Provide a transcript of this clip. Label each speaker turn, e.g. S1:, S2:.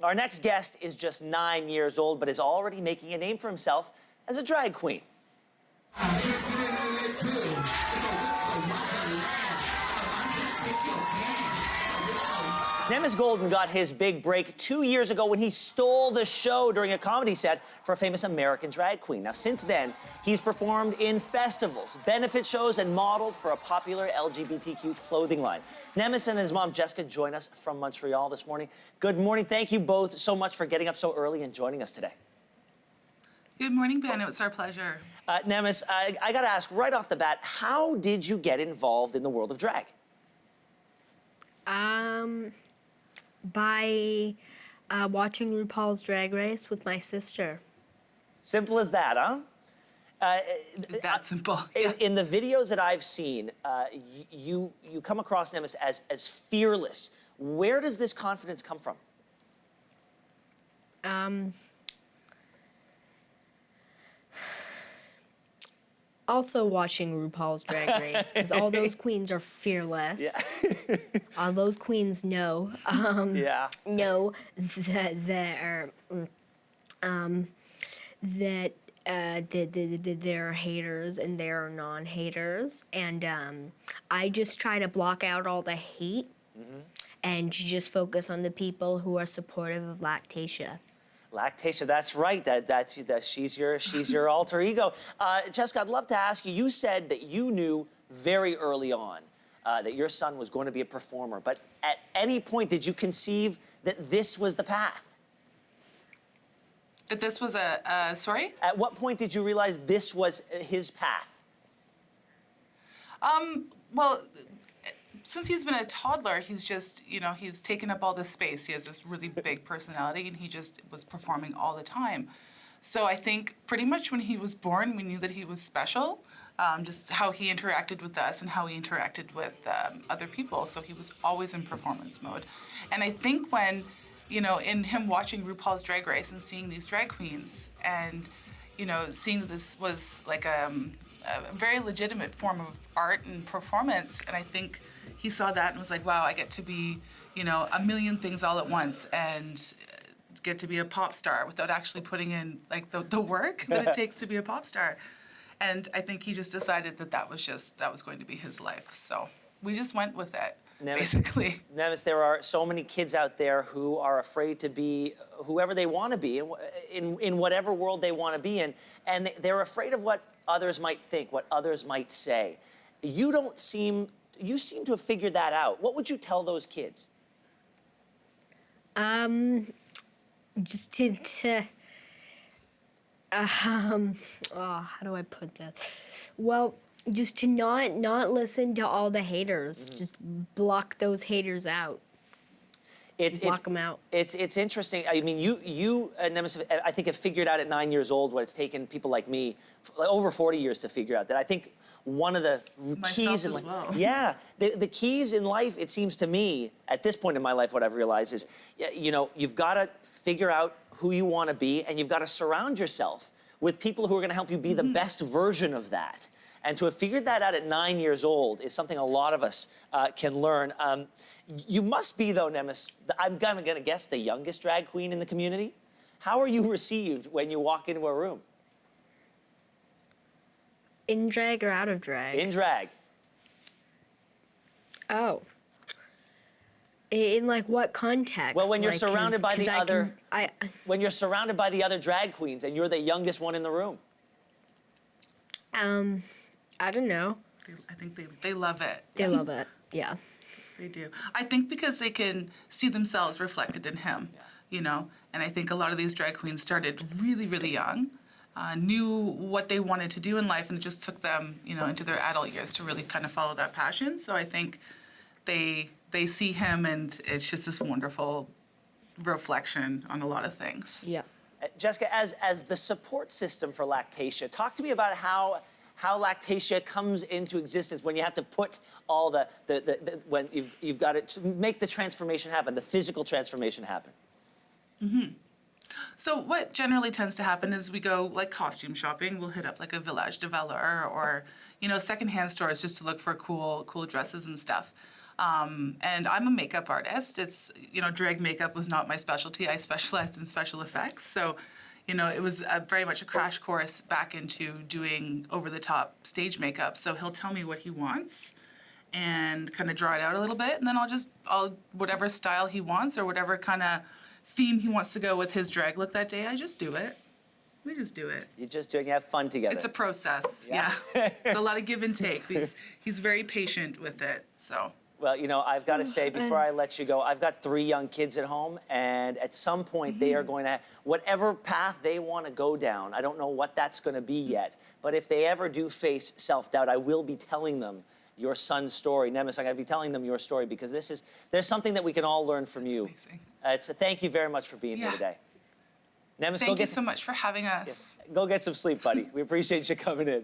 S1: Our next guest is just 9 years old, but is already making a name for himself as a drag queen. Nemis Golden got his big break 2 years ago when he stole the show during a comedy set for a famous American drag queen. Now, since then, he's performed in festivals, benefit shows, and modeled for a popular LGBTQ clothing line. Nemis and his mom, Jessica, join us from Montreal this morning. Good morning. Thank you both so much for getting up so early and joining us today.
S2: Good morning, Ben. It's our pleasure.
S1: Nemis, I got to ask right off the bat, how did you get involved in the world of drag?
S3: By watching RuPaul's Drag Race with my sister.
S1: Simple as that, huh?
S2: It's that simple.
S1: In the videos that I've seen, you come across Nemis as fearless. Where does this confidence come from?
S3: Also watching RuPaul's Drag Race, because all those queens are fearless.
S1: Yeah.
S3: All those queens know
S1: Yeah.
S3: know that they're there are haters and there are non-haters, and I just try to block out all the hate and just focus on the people who are supportive of Lactatia.
S1: Lactatia, that's right. She's your alter ego. Jessica, I'd love to ask you. You said that you knew very early on that your son was going to be a performer, but at any point did you conceive that this was the path?
S2: That this was sorry?
S1: At what point did you realize this was his path?
S2: Well, since he's been a toddler, he's just, he's taken up all this space. He has this really big personality, and he just was performing all the time. So I think pretty much when he was born, we knew that he was special, just how he interacted with us and how he interacted with other people. So he was always in performance mode. And I think when, in him watching RuPaul's Drag Race and seeing these drag queens and, seeing that this was like a very legitimate form of art and performance, and I think he saw that and was like, wow, I get to be, a million things all at once and get to be a pop star without actually putting in like the work that it takes to be a pop star. And I think he just decided that was going to be his life. So we just went with it, basically.
S1: Nemis, there are so many kids out there who are afraid to be whoever they want to be in whatever world they want to be in, and they're afraid of what others might think, what others might say. You seem to have figured that out. What would you tell those kids?
S3: Just to how do I put that? Well, just to not listen to all the haters. Just block those haters out. Block them out.
S1: It's interesting. I mean, you Nemis, I think, have figured out at 9 years old what it's taken people like me over 40 years to figure out. That I think one of the keys in life, yeah, the keys in life, it seems to me, at this point in my life, what I've realized is, you've got to figure out who you want to be, and you've got to surround yourself with people who are going to help you be the best version of that. And to have figured that out at 9 years old is something a lot of us can learn. You must be, though, Nemis, I'm going to guess, the youngest drag queen in the community. How are you received when you walk into a room?
S3: In drag or out of drag?
S1: In drag.
S3: Oh. In like what context?
S1: Well, when you're surrounded by the other, when you're surrounded by the other drag queens and you're the youngest one in the room.
S3: I don't know.
S2: I think they love it.
S3: They love it, yeah.
S2: They do. I think because they can see themselves reflected in him, and I think a lot of these drag queens started really, really young, knew what they wanted to do in life, and it just took them, into their adult years to really kind of follow that passion. So I think they see him, and it's just this wonderful reflection on a lot of things.
S3: Yeah.
S1: Jessica, as the support system for Lactatia, talk to me about how Lactatia comes into existence when you have to put all when you've got to make the transformation happen, the physical transformation happen.
S2: So what generally tends to happen is we go like costume shopping. We'll hit up like a Village de Valeur or secondhand stores just to look for cool dresses and stuff. And I'm a makeup artist. It's, drag makeup was not my specialty. I specialized in special effects. So, it was very much a crash course back into doing over-the-top stage makeup. So he'll tell me what he wants and kind of draw it out a little bit. And then I'll whatever style he wants or whatever kind of theme he wants to go with his drag look that day, I just do it. We just do it.
S1: You just do it and you have fun together.
S2: It's a process, yeah. It's a lot of give and take. He's very patient with it, so.
S1: Well, I've got to say, before I let you go, I've got 3 young kids at home, and at some point they are going to, whatever path they want to go down, I don't know what that's going to be yet, but if they ever do face self-doubt, I will be telling them your son's story. Nemis, I'm going to be telling them your story, because there's something that we can all learn from you.
S2: Amazing.
S1: Thank you very much for being here today. Nemis,
S2: Thank you so much for having us.
S1: Go get some sleep, buddy. We appreciate you coming in.